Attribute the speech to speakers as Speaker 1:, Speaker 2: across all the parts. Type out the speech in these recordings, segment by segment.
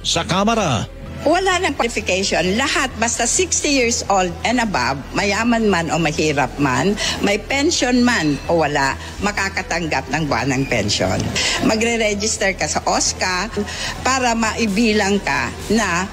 Speaker 1: sa Kamara.
Speaker 2: Wala ng qualification. Lahat, basta 60 years old and above, mayaman man o mahirap man, may pension man o wala, makakatanggap ng buwanang pension. Magre-register ka sa OSCA para maibilang ka na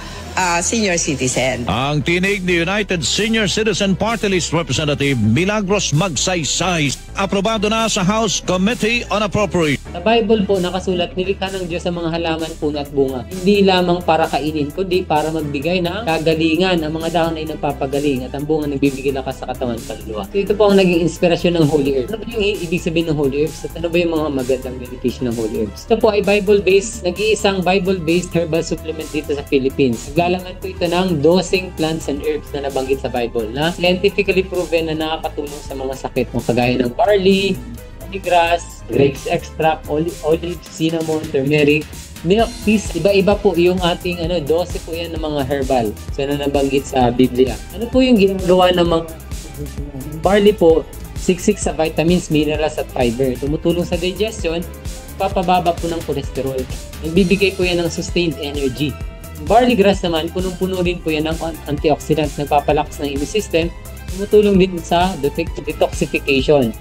Speaker 2: senior citizen.
Speaker 1: Ang tinig ni United Senior Citizen Party List Representative Milagros Magsaysay, aprobado na sa House Committee on Appropriations.
Speaker 3: Sa Bible po nakasulat, nilikha ng Diyos sa mga halaman, puno at bunga. Hindi lamang para kainin, kundi para magbigay ng kagalingan. Ang mga dahon ay nagpapagaling at ang bunga nagbibigay lakas sa katawan kaluluwa. So ito po ang naging inspirasyon ng Holy Herbs. Ano ba yung ibig sabihin ng Holy Herbs? At ano ba yung mga magandang benepisyo ng Holy Herbs? Ito po ay Bible-based, nag-iisang Bible-based herbal supplement dito sa Philippines. Naglalaman po ito ng 12 plants and herbs na nabanggit sa Bible na scientifically proven na nakakatulong sa mga sakit mo kagaya ng barley, grass, grapes extract, olive, cinnamon, turmeric, milk, peas. Iba-iba po yung ating 12 po yan ng mga herbal. So na nabanggit sa Biblia. Ano po yung ginagawa ng mga barley po? Siksik sa vitamins, minerals at fiber. Tumutulong sa digestion, papababa po ng cholesterol. Nagbibigay po yan ng sustained energy. Barley grass naman, punong-puno rin po yan ng antioxidant, nagpapalakas ng immune system, tumutulong din sa detoxification.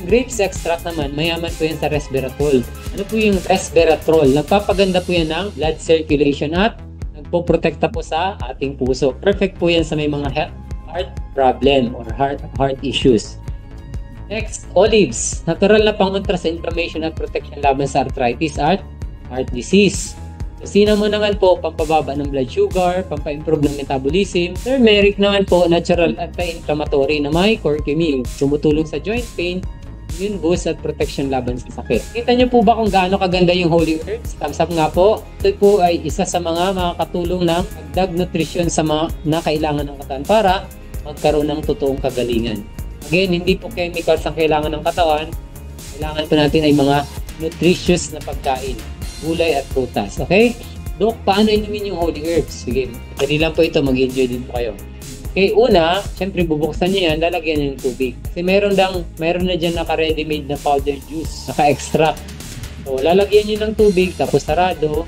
Speaker 3: Grapes extract naman, mayaman po yan sa resveratrol. Ano po yung resveratrol? Nagpapaganda po yan ng blood circulation at nagpoprotekta po sa ating puso. Perfect po yan sa may mga heart problem or heart issues. Next, olives. Natural na pangontra sa inflammation at protection laban sa arthritis at heart disease. Cinnamon naman po, pampababa ng blood sugar, pampa-improve ng metabolism. Turmeric naman po, natural anti-inflammatory na may curcumin. Tumutulong sa joint pain, immune boost at protection laban sa sakit. Kita niyo po ba kung gaano kaganda yung Holy Herbs? Thumbs up nga po. Ito po ay isa sa mga makakatulong ng dagdag nutrition sa mga nakailangan ng katawan para magkaroon ng totoong kagalingan. Again, hindi po chemicals ang kailangan ng katawan. Kailangan po natin ay mga nutritious na pagkain, gulay at prutas. Okay? Dok, paano inumin yung Holy Herbs? Sige, dali lang po ito. Mag-enjoy din po kayo. Okay, una, syempre bubuksan niyo yan, lalagyan niyo ng tubig. Kasi meron na dyan naka-ready-made na powder juice, naka-extract. So, lalagyan niyo ng tubig, tapos sarado.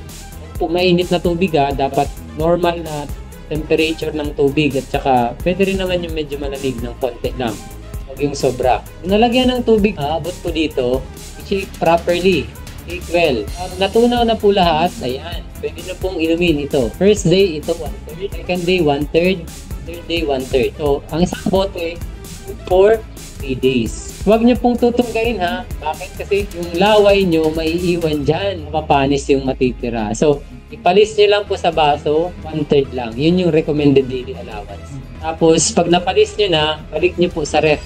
Speaker 3: Kung mainit na tubig dapat normal na temperature ng tubig. At saka, pwede rin naman yung medyo malamig ng konti lang. Huwag yung sobra. Kung nalagyan ng tubig, abot po dito, i-shake properly. Shake well. Natunaw na po lahat, ayan. Pwede na pong inumin ito. First day, ito 1/3. Second day, 1/3. Third day, 1/3. So, ang isang bote for 3 days. Huwag niyo pong tutunggain Bakit? Kasi yung laway niyo maiiwan dyan. Mapapanis yung matitira. So, ipalis niyo lang po sa baso, 1/3 lang. Yun yung recommended daily allowance. Tapos, pag napalis niyo na, balik niyo po sa ref.